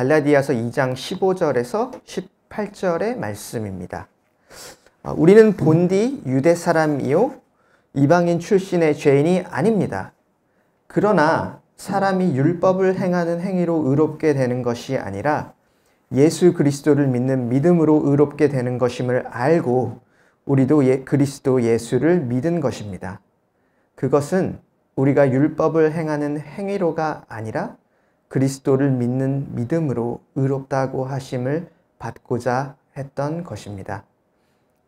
갈라디아서 2장 15절에서 18절의 말씀입니다. 우리는 본디 유대 사람이요 이방인 출신의 죄인이 아닙니다. 그러나 사람이 율법을 행하는 행위로 의롭게 되는 것이 아니라 예수 그리스도를 믿는 믿음으로 의롭게 되는 것임을 알고 우리도 그리스도 예수를 믿은 것입니다. 그것은 우리가 율법을 행하는 행위로가 아니라 그리스도를 믿는 믿음으로 의롭다고 하심을 받고자 했던 것입니다.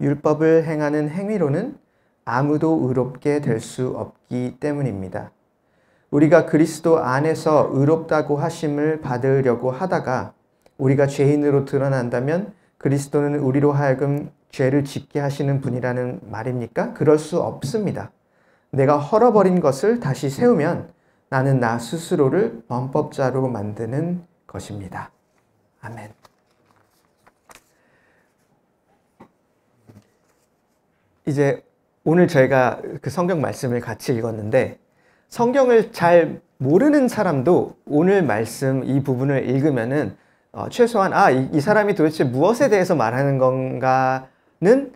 율법을 행하는 행위로는 아무도 의롭게 될 수 없기 때문입니다. 우리가 그리스도 안에서 의롭다고 하심을 받으려고 하다가 우리가 죄인으로 드러난다면 그리스도는 우리로 하여금 죄를 짓게 하시는 분이라는 말입니까? 그럴 수 없습니다. 내가 헐어버린 것을 다시 세우면 나는 나 스스로를 범법자로 만드는 것입니다. 아멘. 이제 오늘 저희가 그 성경 말씀을 같이 읽었는데 성경을 잘 모르는 사람도 오늘 말씀 이 부분을 읽으면은 최소한 이 사람이 도대체 무엇에 대해서 말하는 건가는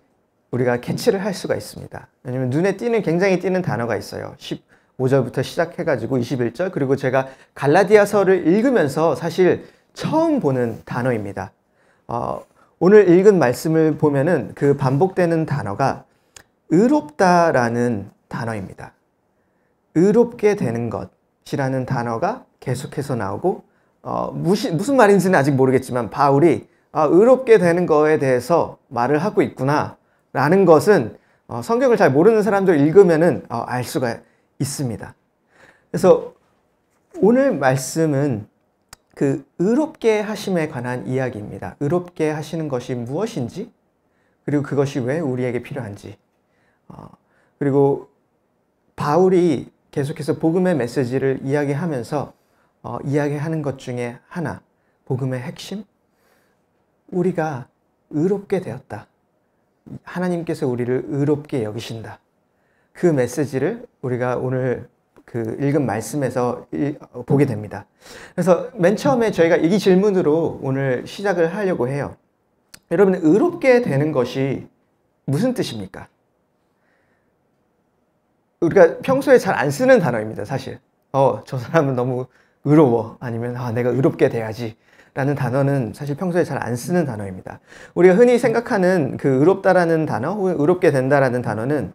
우리가 캐치를 할 수가 있습니다. 왜냐하면 눈에 띄는 굉장히 띄는 단어가 있어요. 15절부터 시작해가지고 21절 그리고 제가 갈라디아서를 읽으면서 사실 처음 보는 단어입니다. 오늘 읽은 말씀을 보면은 그 반복되는 단어가 의롭다라는 단어입니다. 의롭게 되는 것이라는 단어가 계속해서 나오고 무슨 말인지는 아직 모르겠지만 바울이 의롭게 되는 거에 대해서 말을 하고 있구나 라는 것은 성경을 잘 모르는 사람들 읽으면은 알 수가 있습니다. 그래서 오늘 말씀은 그 의롭게 하심에 관한 이야기입니다. 의롭게 하시는 것이 무엇인지 그리고 그것이 왜 우리에게 필요한지 그리고 바울이 계속해서 복음의 메시지를 이야기하면서 이야기하는 것 중에 하나 복음의 핵심 우리가 의롭게 되었다. 하나님께서 우리를 의롭게 여기신다. 그 메시지를 우리가 오늘 그 읽은 말씀에서 보게 됩니다. 그래서 맨 처음에 저희가 이 질문으로 오늘 시작을 하려고 해요. 여러분, 의롭게 되는 것이 무슨 뜻입니까? 우리가 평소에 잘 안 쓰는 단어입니다, 사실. 저 사람은 너무 의로워. 아니면 내가 의롭게 돼야지. 라는 단어는 사실 평소에 잘 안 쓰는 단어입니다. 우리가 흔히 생각하는 그 의롭다라는 단어, 혹은 의롭게 된다라는 단어는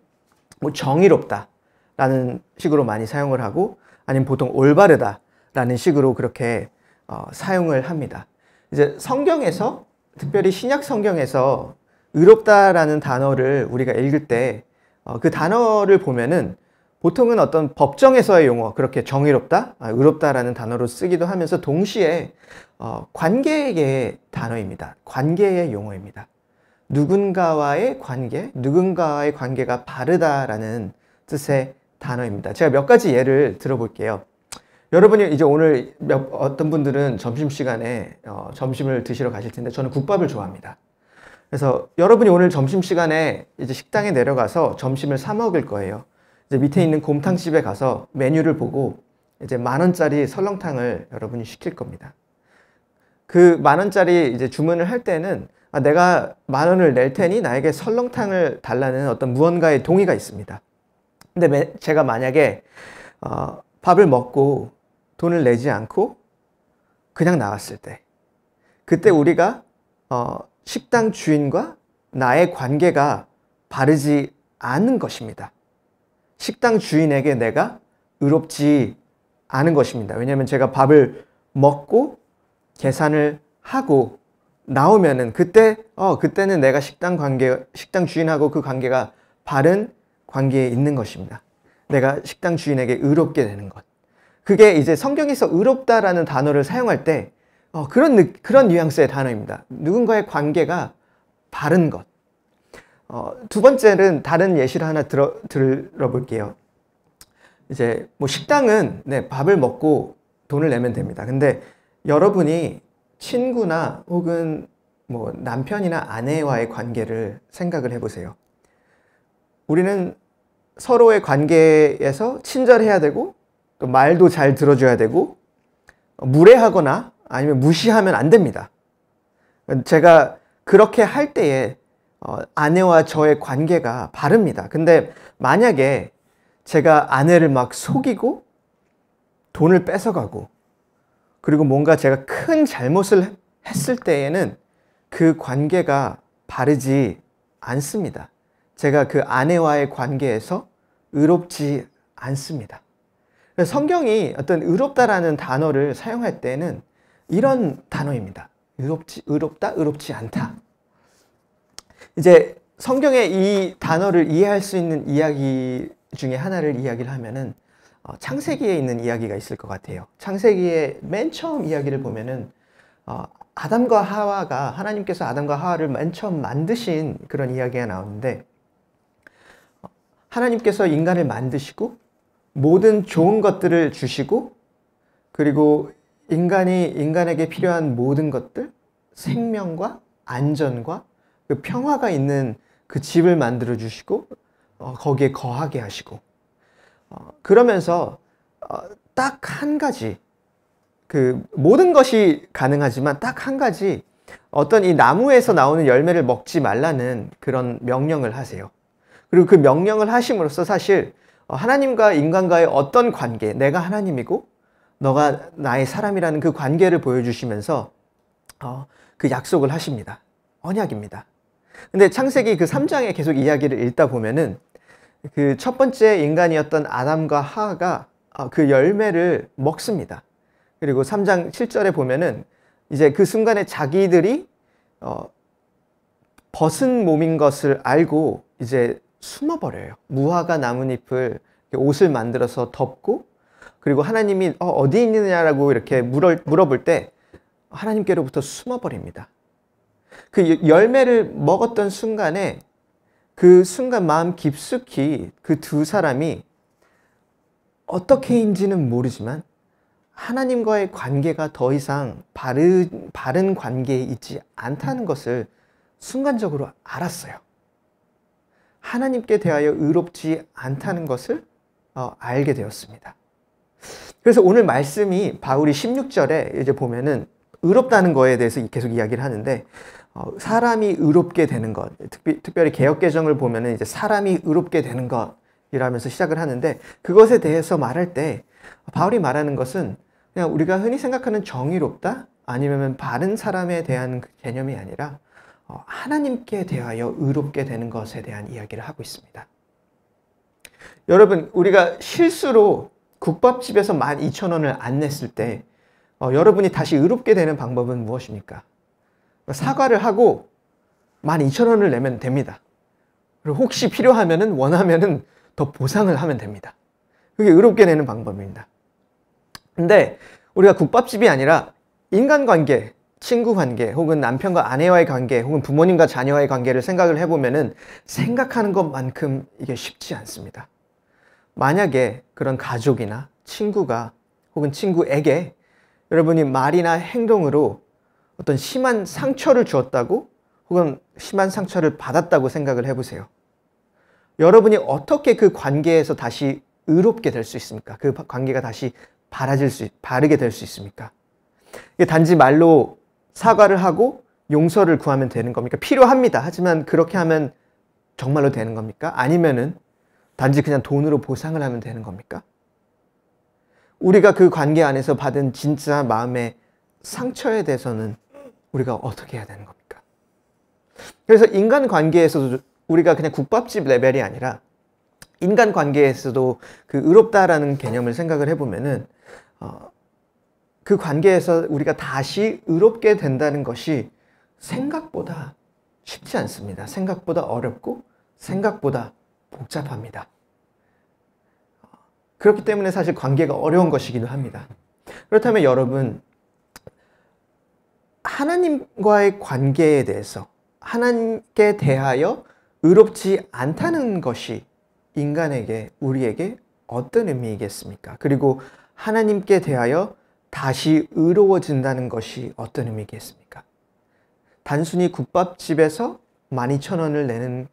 뭐 정의롭다라는 식으로 많이 사용을 하고 아니면 보통 올바르다라는 식으로 그렇게 사용을 합니다. 이제 성경에서 특별히 신약 성경에서 의롭다라는 단어를 우리가 읽을 때 그 단어를 보면은 보통은 어떤 법정에서의 용어, 그렇게 정의롭다, 의롭다라는 단어로 쓰기도 하면서 동시에 관계의 단어입니다. 관계의 용어입니다. 누군가와의 관계가 바르다라는 뜻의 단어입니다. 제가 몇 가지 예를 들어볼게요. 여러분이 이제 오늘 어떤 분들은 점심시간에 점심을 드시러 가실 텐데 저는 국밥을 좋아합니다. 그래서 여러분이 오늘 점심시간에 이제 식당에 내려가서 점심을 사 먹을 거예요. 이제 밑에 있는 곰탕집에 가서 메뉴를 보고 이제 10,000원짜리 설렁탕을 여러분이 시킬 겁니다. 그 10,000원짜리 이제 주문을 할 때는 내가 10,000원을 낼 테니 나에게 설렁탕을 달라는 어떤 무언가의 동의가 있습니다. 근데 제가 만약에 밥을 먹고 돈을 내지 않고 그냥 나왔을 때 그때 우리가 식당 주인과 나의 관계가 바르지 않은 것입니다. 식당 주인에게 내가 의롭지 않은 것입니다. 왜냐하면 제가 밥을 먹고 계산을 하고 나오면은 그때는 내가 식당 주인하고 그 관계가 바른 관계에 있는 것입니다. 내가 식당 주인에게 의롭게 되는 것. 그게 이제 성경에서 의롭다라는 단어를 사용할 때 그런 뉘앙스의 단어입니다. 누군가의 관계가 바른 것. 두 번째는 다른 예시를 하나 들어볼게요. 이제 뭐 식당은 밥을 먹고 돈을 내면 됩니다. 근데 여러분이 친구나 혹은 뭐 남편이나 아내와의 관계를 생각을 해보세요. 우리는 서로의 관계에서 친절해야 되고 또 말도 잘 들어줘야 되고 무례하거나 아니면 무시하면 안 됩니다. 제가 그렇게 할 때에 아내와 저의 관계가 바릅니다. 근데 만약에 제가 아내를 막 속이고 돈을 뺏어가고 그리고 뭔가 제가 큰 잘못을 했을 때에는 그 관계가 바르지 않습니다. 제가 그 아내와의 관계에서 의롭지 않습니다. 그래서 성경이 어떤 의롭다라는 단어를 사용할 때는 이런 단어입니다. 의롭다, 의롭지 않다. 이제 성경의 이 단어를 이해할 수 있는 이야기 중에 하나를 이야기를 하면은 창세기에 있는 이야기가 있을 것 같아요. 창세기의 맨 처음 이야기를 보면은 아담과 하와가 하나님께서 아담과 하와를 맨 처음 만드신 그런 이야기가 나오는데 하나님께서 인간을 만드시고 모든 좋은 것들을 주시고 그리고 인간에게 필요한 모든 것들, 생명과 안전과 그 평화가 있는 그 집을 만들어 주시고 거기에 거하게 하시고 그러면서 딱 한 가지 그 모든 것이 가능하지만 딱 한 가지 어떤 이 나무에서 나오는 열매를 먹지 말라는 그런 명령을 하세요. 그리고 그 명령을 하심으로써 사실 하나님과 인간과의 어떤 관계, 내가 하나님이고 너가 나의 사람이라는 그 관계를 보여주시면서 그 약속을 하십니다. 언약입니다. 근데 창세기 그 3장에 계속 이야기를 읽다 보면은 그 첫 번째 인간이었던 아담과 하와가 그 열매를 먹습니다. 그리고 3장 7절에 보면은 이제 그 순간에 자기들이 벗은 몸인 것을 알고 이제 숨어버려요. 무화과 나뭇잎을 옷을 만들어서 덮고 그리고 하나님이 어디 있느냐라고 이렇게 물어볼 때 하나님께로부터 숨어버립니다. 그 열매를 먹었던 순간에 그 순간 마음 깊숙이 그 두 사람이 어떻게인지는 모르지만 하나님과의 관계가 더 이상 바른 관계에 있지 않다는 것을 순간적으로 알았어요. 하나님께 대하여 의롭지 않다는 것을 알게 되었습니다. 그래서 오늘 말씀이 바울이 16절에 이제 보면은 의롭다는 거에 대해서 계속 이야기를 하는데 사람이 의롭게 되는 것, 특별히 개역개정을 보면은 이제 사람이 의롭게 되는 것이라면서 시작을 하는데 그것에 대해서 말할 때 바울이 말하는 것은 그냥 우리가 흔히 생각하는 정의롭다 아니면 바른 사람에 대한 그 개념이 아니라 하나님께 대하여 의롭게 되는 것에 대한 이야기를 하고 있습니다. 여러분, 우리가 실수로 국밥집에서 12,000원을 안 냈을 때 여러분이 다시 의롭게 되는 방법은 무엇입니까? 사과를 하고 12,000원을 내면 됩니다. 그리고 혹시 필요하면은 원하면은 더 보상을 하면 됩니다. 그게 의롭게 되는 방법입니다. 근데 우리가 국밥집이 아니라 인간관계, 친구관계, 혹은 남편과 아내와의 관계, 혹은 부모님과 자녀와의 관계를 생각을 해보면은 생각하는 것만큼 이게 쉽지 않습니다. 만약에 그런 가족이나 친구가 혹은 친구에게 여러분이 말이나 행동으로 어떤 심한 상처를 주었다고 혹은 심한 상처를 받았다고 생각을 해보세요. 여러분이 어떻게 그 관계에서 다시 의롭게 될 수 있습니까? 그 관계가 다시 바르게 될 수 있습니까? 이게 단지 말로 사과를 하고 용서를 구하면 되는 겁니까? 필요합니다. 하지만 그렇게 하면 정말로 되는 겁니까? 아니면은 단지 그냥 돈으로 보상을 하면 되는 겁니까? 우리가 그 관계 안에서 받은 진짜 마음의 상처에 대해서는 우리가 어떻게 해야 되는 겁니까? 그래서 인간관계에서도 우리가 그냥 국밥집 레벨이 아니라 인간관계에서도 그 의롭다라는 개념을 생각을 해보면은 그 관계에서 우리가 다시 의롭게 된다는 것이 생각보다 쉽지 않습니다. 생각보다 어렵고 생각보다 복잡합니다. 그렇기 때문에 사실 관계가 어려운 것이기도 합니다. 그렇다면 여러분, 하나님과의 관계에 대해서 하나님께 대하여 의롭지 않다는 것이 인간에게, 우리에게 어떤 의미이겠습니까? 그리고 하나님께 대하여 다시 의로워진다는 것이 어떤 의미겠습니까? 단순히 국밥집에서 12,000원을 내는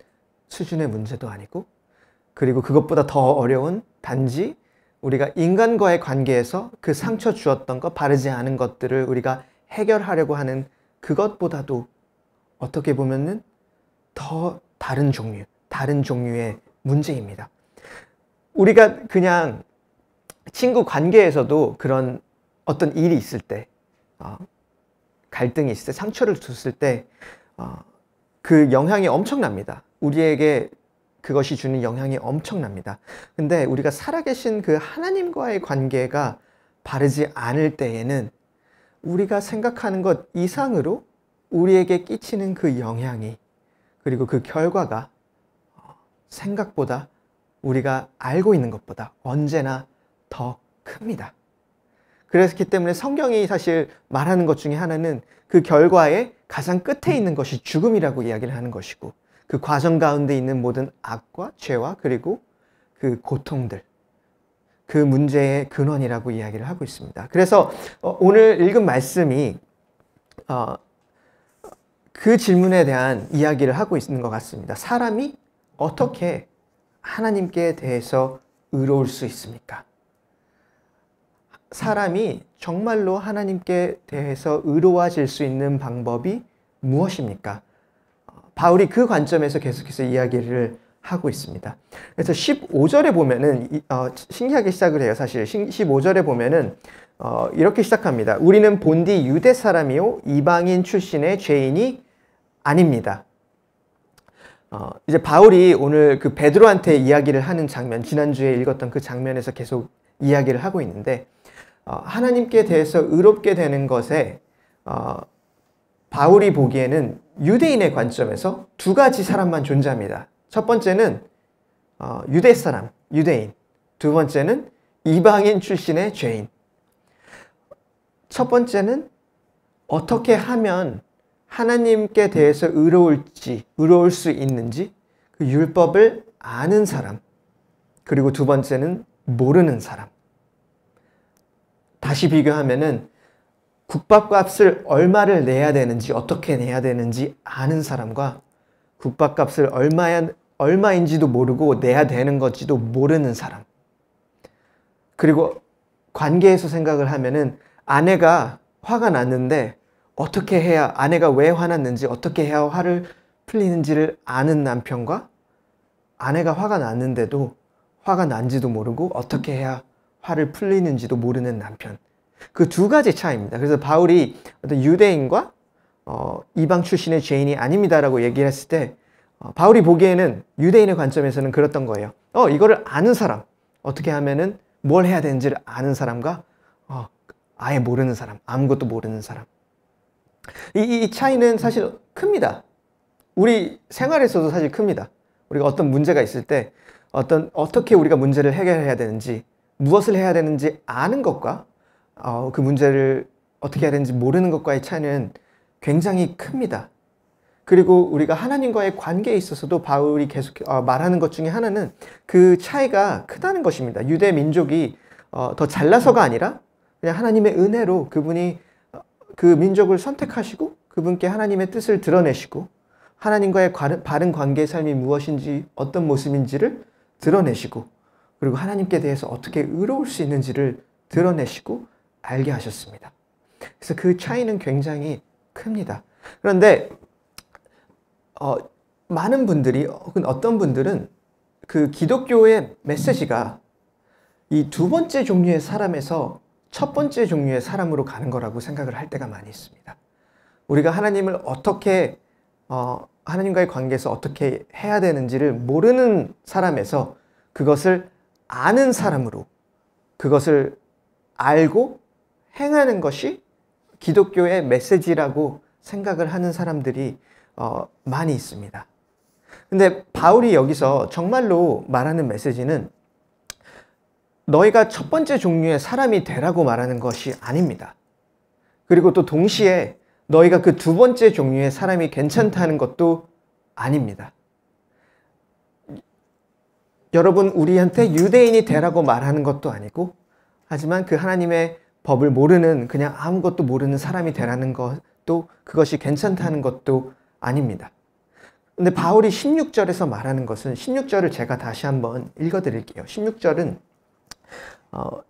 수준의 문제도 아니고, 그리고 그것보다 더 어려운 단지 우리가 인간과의 관계에서 그 상처 주었던 것, 바르지 않은 것들을 우리가 해결하려고 하는 그것보다도 어떻게 보면은 더 다른 종류의 문제입니다. 우리가 그냥 친구 관계에서도 그런 어떤 일이 있을 때, 갈등이 있을 때, 상처를 줬을 때, 그 영향이 엄청납니다. 우리에게 그것이 주는 영향이 엄청납니다. 근데 우리가 살아계신 그 하나님과의 관계가 바르지 않을 때에는 우리가 생각하는 것 이상으로 우리에게 끼치는 그 영향이, 그리고 그 결과가 생각보다 우리가 알고 있는 것보다 언제나 더 큽니다. 그렇기 때문에 성경이 사실 말하는 것 중에 하나는 그 결과의 가장 끝에 있는 것이 죽음이라고 이야기를 하는 것이고, 그 과정 가운데 있는 모든 악과 죄와 그리고 그 고통들, 그 문제의 근원이라고 이야기를 하고 있습니다. 그래서 오늘 읽은 말씀이 그 질문에 대한 이야기를 하고 있는 것 같습니다. 사람이 어떻게 하나님께 대해서 의로울 수 있습니까? 사람이 정말로 하나님께 대해서 의로워질 수 있는 방법이 무엇입니까? 바울이 그 관점에서 계속해서 이야기를 하고 있습니다. 그래서 15절에 보면은 신기하게 시작을 해요. 사실 15절에 보면은 이렇게 시작합니다. 우리는 본디 유대 사람이요 이방인 출신의 죄인이 아닙니다. 이제 바울이 오늘 그 베드로한테 이야기를 하는 장면, 지난주에 읽었던 그 장면에서 계속 이야기를 하고 있는데, 하나님께 대해서 의롭게 되는 것에 바울이 보기에는 유대인의 관점에서 두 가지 사람만 존재합니다. 첫 번째는 유대 사람, 유대인. 두 번째는 이방인 출신의 죄인. 첫 번째는 어떻게 하면 하나님께 대해서 의로울 수 있는지 그 율법을 아는 사람. 그리고 두 번째는 모르는 사람. 다시 비교하면은 국밥값을 얼마를 내야 되는지, 어떻게 내야 되는지 아는 사람과 국밥값을 얼마인지도 모르고 내야 되는 건지도 모르는 사람. 그리고 관계에서 생각을 하면은 아내가 화가 났는데 어떻게 해야, 아내가 왜 화났는지 어떻게 해야 화를 풀리는지를 아는 남편과 아내가 화가 났는데도 화가 난지도 모르고 어떻게 해야 화를 풀리는지도 모르는 남편. 그 두 가지 차이입니다. 그래서 바울이 어떤 유대인과 이방 출신의 죄인이 아닙니다라고 얘기를 했을 때, 바울이 보기에는 유대인의 관점에서는 그랬던 거예요. 이거를 아는 사람, 어떻게 하면은 뭘 해야 되는지를 아는 사람과 아예 모르는 사람, 아무것도 모르는 사람. 이 차이는 사실 큽니다. 우리 생활에서도 사실 큽니다. 우리가 어떤 문제가 있을 때 어떻게 우리가 문제를 해결해야 되는지, 무엇을 해야 되는지 아는 것과 그 문제를 어떻게 해야 되는지 모르는 것과의 차이는 굉장히 큽니다. 그리고 우리가 하나님과의 관계에 있어서도 바울이 계속 말하는 것 중에 하나는 그 차이가 크다는 것입니다. 유대 민족이 더 잘나서가 아니라 그냥 하나님의 은혜로 그분이 그 민족을 선택하시고 그분께 하나님의 뜻을 드러내시고 하나님과의 바른 관계의 삶이 무엇인지, 어떤 모습인지를 드러내시고, 그리고 하나님께 대해서 어떻게 의로울 수 있는지를 드러내시고 알게 하셨습니다. 그래서 그 차이는 굉장히 큽니다. 그런데 많은 분들이, 혹은 어떤 분들은 그 기독교의 메시지가 이 두 번째 종류의 사람에서 첫 번째 종류의 사람으로 가는 거라고 생각을 할 때가 많이 있습니다. 우리가 하나님을 어떻게, 하나님과의 관계에서 어떻게 해야 되는지를 모르는 사람에서 그것을 아는 사람으로, 그것을 알고 행하는 것이 기독교의 메시지라고 생각을 하는 사람들이 많이 있습니다. 근데 바울이 여기서 정말로 말하는 메시지는 너희가 첫 번째 종류의 사람이 되라고 말하는 것이 아닙니다. 그리고 또 동시에 너희가 그 두 번째 종류의 사람이 괜찮다는 것도 아닙니다. 여러분, 우리한테 유대인이 되라고 말하는 것도 아니고, 하지만 그 하나님의 법을 모르는, 그냥 아무것도 모르는 사람이 되라는 것도, 그것이 괜찮다는 것도 아닙니다. 근데 바울이 16절에서 말하는 것은, 16절을 제가 다시 한번 읽어드릴게요. 16절은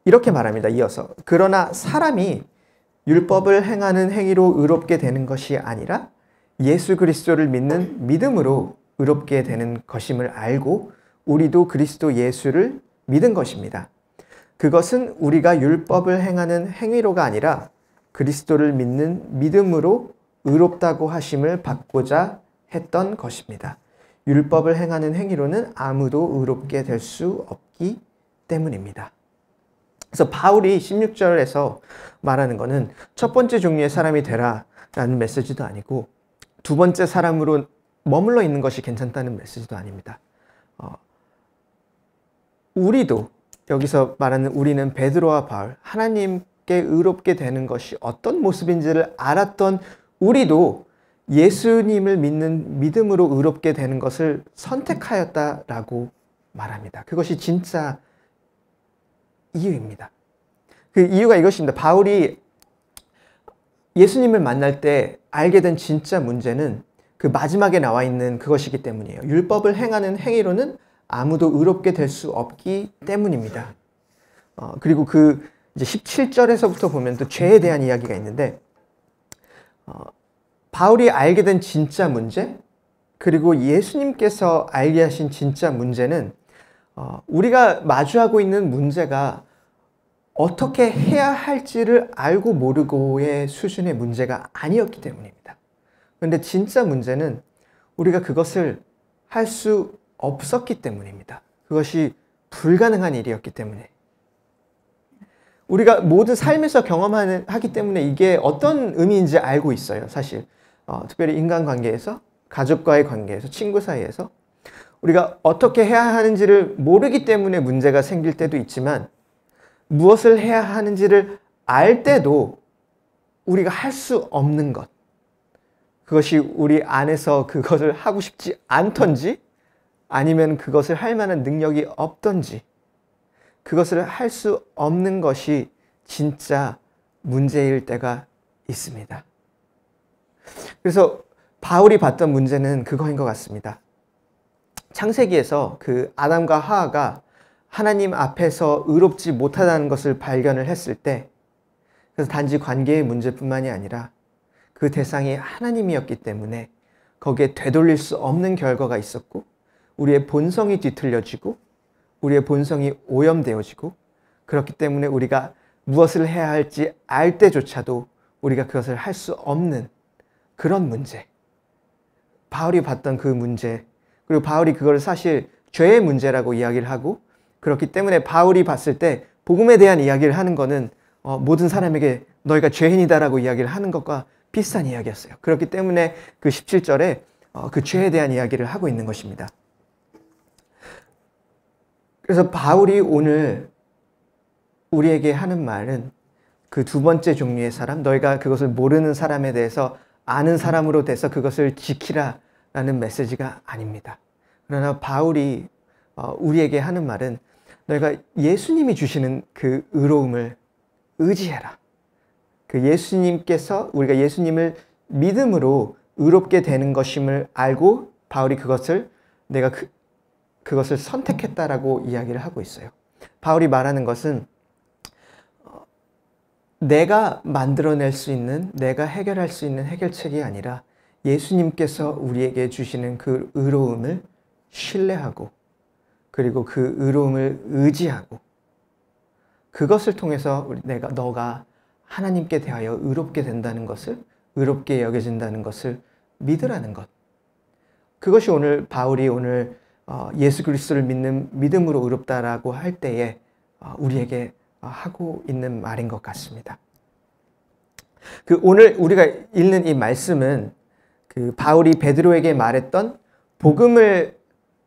이렇게 말합니다. 이어서 그러나 사람이 율법을 행하는 행위로 의롭게 되는 것이 아니라 예수 그리스도를 믿는 믿음으로 의롭게 되는 것임을 알고 우리도 그리스도 예수를 믿은 것입니다. 그것은 우리가 율법을 행하는 행위로가 아니라 그리스도를 믿는 믿음으로 의롭다고 하심을 받고자 했던 것입니다. 율법을 행하는 행위로는 아무도 의롭게 될 수 없기 때문입니다. 그래서 바울이 16절에서 말하는 것은 첫 번째 종류의 사람이 되라 라는 메시지도 아니고 두 번째 사람으로 머물러 있는 것이 괜찮다는 메시지도 아닙니다. 우리도 여기서 말하는 우리는 베드로와 바울, 하나님께 의롭게 되는 것이 어떤 모습인지를 알았던 우리도 예수님을 믿는 믿음으로 의롭게 되는 것을 선택하였다라고 말합니다. 그것이 진짜 이유입니다. 그 이유가 이것입니다. 바울이 예수님을 만날 때 알게 된 진짜 문제는 그 마지막에 나와 있는 그것이기 때문이에요. 율법을 행하는 행위로는 아무도 의롭게 될 수 없기 때문입니다. 그리고 그 이제 17절에서부터 보면 또 죄에 대한 이야기가 있는데 바울이 알게 된 진짜 문제 그리고 예수님께서 알게 하신 진짜 문제는 우리가 마주하고 있는 문제가 어떻게 해야 할지를 알고 모르고의 수준의 문제가 아니었기 때문입니다. 그런데 진짜 문제는 우리가 그것을 할 수 없었기 때문입니다. 그것이 불가능한 일이었기 때문에 우리가 모든 삶에서 경험하기 때문에 이게 어떤 의미인지 알고 있어요. 사실 특별히 인간관계에서, 가족과의 관계에서, 친구 사이에서 우리가 어떻게 해야 하는지를 모르기 때문에 문제가 생길 때도 있지만 무엇을 해야 하는지를 알 때도 우리가 할 수 없는 것, 그것이 우리 안에서 그것을 하고 싶지 않던지 아니면 그것을 할 만한 능력이 없던지 그것을 할 수 없는 것이 진짜 문제일 때가 있습니다. 그래서 바울이 봤던 문제는 그거인 것 같습니다. 창세기에서 그 아담과 하와가 하나님 앞에서 의롭지 못하다는 것을 발견을 했을 때 그래서 단지 관계의 문제뿐만이 아니라 그 대상이 하나님이었기 때문에 거기에 되돌릴 수 없는 결과가 있었고 우리의 본성이 뒤틀려지고 우리의 본성이 오염되어지고 그렇기 때문에 우리가 무엇을 해야 할지 알 때조차도 우리가 그것을 할 수 없는 그런 문제, 바울이 봤던 그 문제, 그리고 바울이 그걸 사실 죄의 문제라고 이야기를 하고 그렇기 때문에 바울이 봤을 때 복음에 대한 이야기를 하는 것은 모든 사람에게 너희가 죄인이다라고 이야기를 하는 것과 비슷한 이야기였어요. 그렇기 때문에 그 17절에 그 죄에 대한 이야기를 하고 있는 것입니다. 그래서 바울이 오늘 우리에게 하는 말은 그 두 번째 종류의 사람, 너희가 그것을 모르는 사람에 대해서 아는 사람으로 돼서 그것을 지키라 라는 메시지가 아닙니다. 그러나 바울이 우리에게 하는 말은 너희가 예수님이 주시는 그 의로움을 의지해라. 그 예수님께서 우리가 예수님을 믿음으로 의롭게 되는 것임을 알고 바울이 그것을 내가 그것을 선택했다라고 이야기를 하고 있어요. 바울이 말하는 것은 내가 만들어낼 수 있는, 내가 해결할 수 있는 해결책이 아니라 예수님께서 우리에게 주시는 그 의로움을 신뢰하고 그리고 그 의로움을 의지하고 그것을 통해서 너가 하나님께 대하여 의롭게 된다는 것을, 의롭게 여겨진다는 것을 믿으라는 것. 그것이 오늘 바울이 오늘 예수 그리스도를 믿는 믿음으로 의롭다라고 할 때에 우리에게 하고 있는 말인 것 같습니다. 그 오늘 우리가 읽는 이 말씀은 그 바울이 베드로에게 말했던 복음을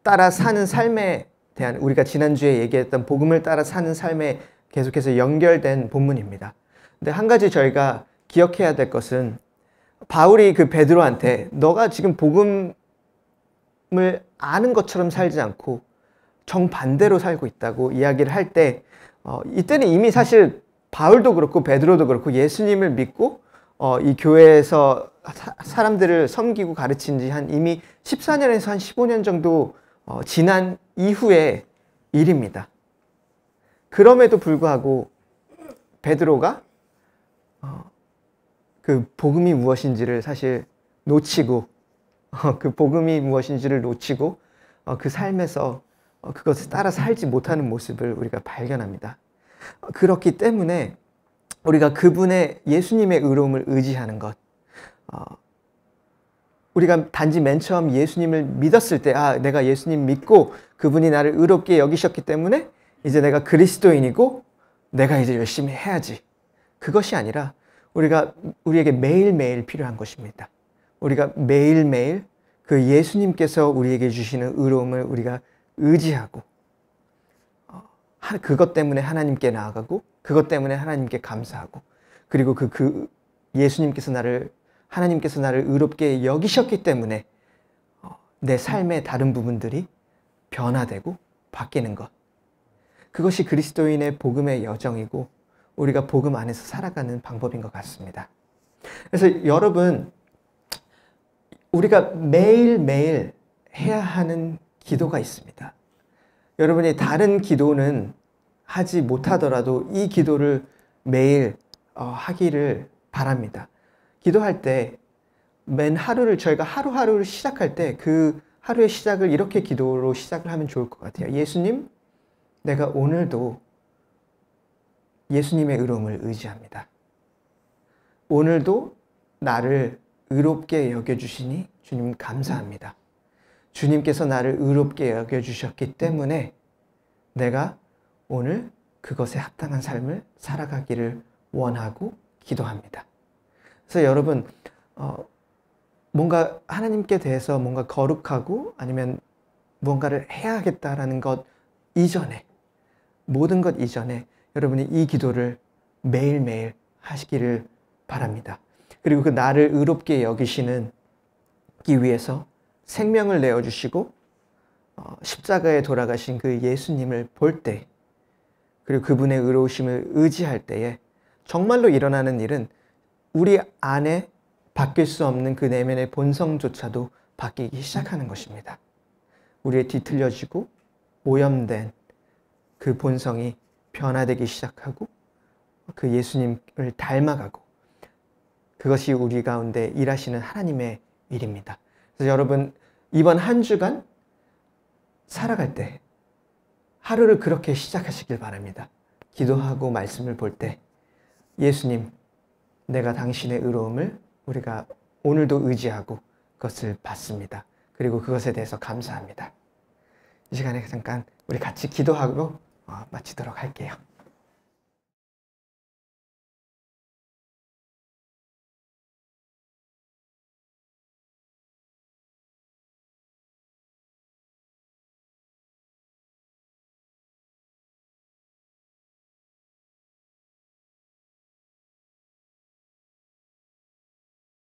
따라 사는 삶에 대한 우리가 지난주에 얘기했던 복음을 따라 사는 삶에 계속해서 연결된 본문입니다. 근데 한 가지 저희가 기억해야 될 것은 바울이 그 베드로한테 너가 지금 복음을 아는 것처럼 살지 않고 정반대로 살고 있다고 이야기를 할 때 이때는 이미 사실 바울도 그렇고 베드로도 그렇고 예수님을 믿고 이 교회에서 사람들을 섬기고 가르친 지 한 이미 14년에서 한 15년 정도 지난 이후의 일입니다. 그럼에도 불구하고 베드로가 그 복음이 무엇인지를 사실 놓치고 그 복음이 무엇인지를 놓치고 그 삶에서 그것을 따라 살지 못하는 모습을 우리가 발견합니다. 그렇기 때문에 우리가 그분의 예수님의 의로움을 의지하는 것, 우리가 단지 맨 처음 예수님을 믿었을 때 내가 예수님 믿고 그분이 나를 의롭게 여기셨기 때문에 이제 내가 그리스도인이고 내가 이제 열심히 해야지. 그것이 아니라 우리에게 매일매일 필요한 것입니다. 우리가 매일매일 그 예수님께서 우리에게 주시는 의로움을 우리가 의지하고 그것 때문에 하나님께 나아가고 그것 때문에 하나님께 감사하고 그리고 하나님께서 나를 의롭게 여기셨기 때문에 내 삶의 다른 부분들이 변화되고 바뀌는 것. 그것이 그리스도인의 복음의 여정이고 우리가 복음 안에서 살아가는 방법인 것 같습니다. 그래서 여러분, 우리가 매일매일 해야 하는 기도가 있습니다. 여러분이 다른 기도는 하지 못하더라도 이 기도를 매일 하기를 바랍니다. 기도할 때 저희가 하루하루를 시작할 때 그 하루의 시작을 이렇게 기도로 시작을 하면 좋을 것 같아요. 예수님, 내가 오늘도 예수님의 의로움을 의지합니다. 오늘도 나를 의롭게 여겨주시니 주님 감사합니다. 주님께서 나를 의롭게 여겨주셨기 때문에 내가 오늘 그것에 합당한 삶을 살아가기를 원하고 기도합니다. 그래서 여러분, 뭔가 하나님께 대해서 뭔가 거룩하고 아니면 무언가를 해야겠다라는 것 이전에, 모든 것 이전에 여러분이 이 기도를 매일매일 하시기를 바랍니다. 그리고 그 나를 의롭게 여기시는 기 위해서 생명을 내어주시고 십자가에 돌아가신 그 예수님을 볼 때, 그리고 그분의 의로우심을 의지할 때에 정말로 일어나는 일은 우리 안에 바뀔 수 없는 그 내면의 본성조차도 바뀌기 시작하는 것입니다. 우리의 뒤틀려지고 오염된 그 본성이 변화되기 시작하고 그 예수님을 닮아가고, 그것이 우리 가운데 일하시는 하나님의 일입니다. 그래서 여러분, 이번 한 주간 살아갈 때 하루를 그렇게 시작하시길 바랍니다. 기도하고 말씀을 볼 때 예수님, 내가 당신의 의로움을 우리가 오늘도 의지하고 그것을 받습니다. 그리고 그것에 대해서 감사합니다. 이 시간에 잠깐 우리 같이 기도하고 마치도록 할게요.